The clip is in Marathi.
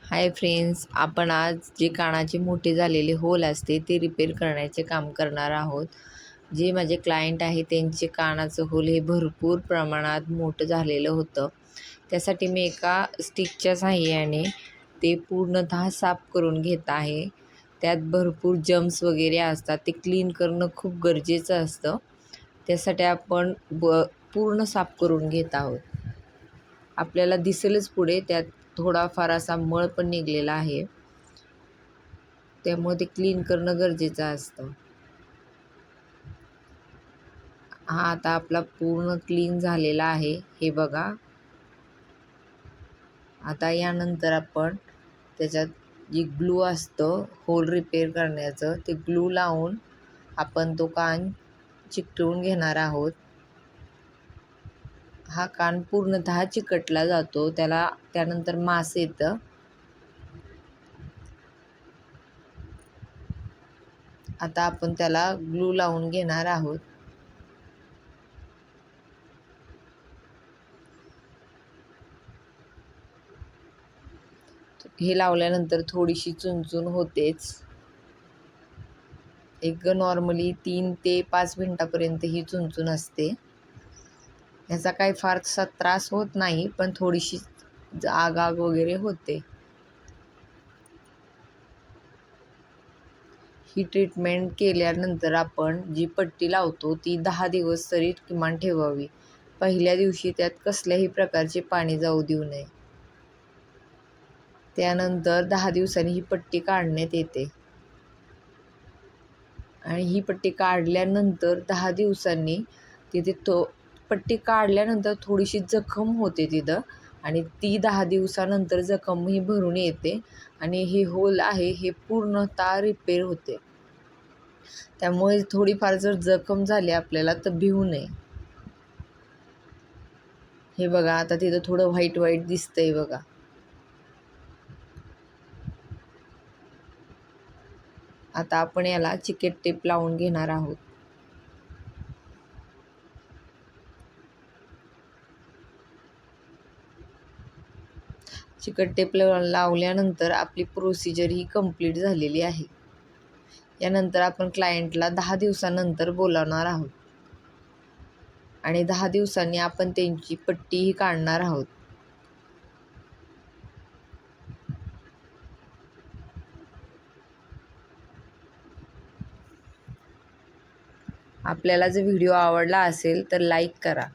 हाय फ्रेंड्स, आपण आज जे कानाचे मोठे झालेले होल असते ते रिपेअर करण्याचे काम करणार आहोत. जे माझे क्लायंट आहे त्यांचे कानाचं होल हे भरपूर प्रमाणात मोठं झालेलं होतं. त्यासाठी मी एका स्टिकच्या साहाय्याने ते पूर्णतः साफ करून घेत आहे. त्यात भरपूर जम्स वगैरे असतात, ते क्लीन करणं खूप गरजेचं असतं. त्यासाठी आपण पूर्ण साफ करून घेत आहोत. आपल्याला दिसेलच पुढे त्यात थोडाफार असा मळ पण निघलेला आहे, त्यामुळे ते क्लीन करणं गरजेचं असतं. हा आता आपला पूर्ण क्लीन झालेला आहे, हे बघा. आता यानंतर आपण त्याच्यात जी ग्लू असतं होल रिपेअर करण्याचं, ते ग्लू लावून आपण तो कान चिकटवून घेणार आहोत. हा कान पूर्णतः चिकटला जातो, त्यानंतर मास येतं. आता आपण त्याला ग्लू लावून घेणार आहोत. हे लावल्यानंतर थोडीशी चुनचुन होतेच. एक नॉर्मली 3 ते 5 मिनिटापर्यंत ही चुनचुन असते. याचा काही फारसा त्रास होत नाही, पण थोडीशी आग वगैरे होते. ही ट्रीटमेंट केल्यानंतर आपण जी पट्टी लावतो ती 10 दिवस तरी किमान ठेवावी. पहिल्या दिवशी त्यात कसल्याही प्रकारचे पाणी जाऊ देऊ नये. त्यानंतर 10 दिवसांनी ही पट्टी काढण्यात येते आणि ही पट्टी काढल्यानंतर 10 दिवसांनी तिथे पट्टी काढल्यानंतर थोडीशी जखम होते तिथं, आणि ती 10 दिवसानंतर जखम ही भरून येते आणि हे होल आहे हे पूर्णतः रिपेअर होते. त्यामुळे थोडीफार जर जखम झाली आपल्याला तर भिवू नये. हे बघा, आता तिथं थोडं व्हाईट व्हाईट दिसतंय बघा. आता आपण याला चिकट टेप लावून घेणार आहोत. चिकट टेप लावल्यानंतर आपली प्रोसिजर ही कंप्लीट झालेली आहे. यानंतर आपण क्लायंटला 10 दिवसानंतर बोलावणार आहोत आणि 10 दिवसांनी आपण त्यांची पट्टीही काढणार आहोत. आपल्याला जर व्हिडिओ आवडला असेल तर लाईक करा.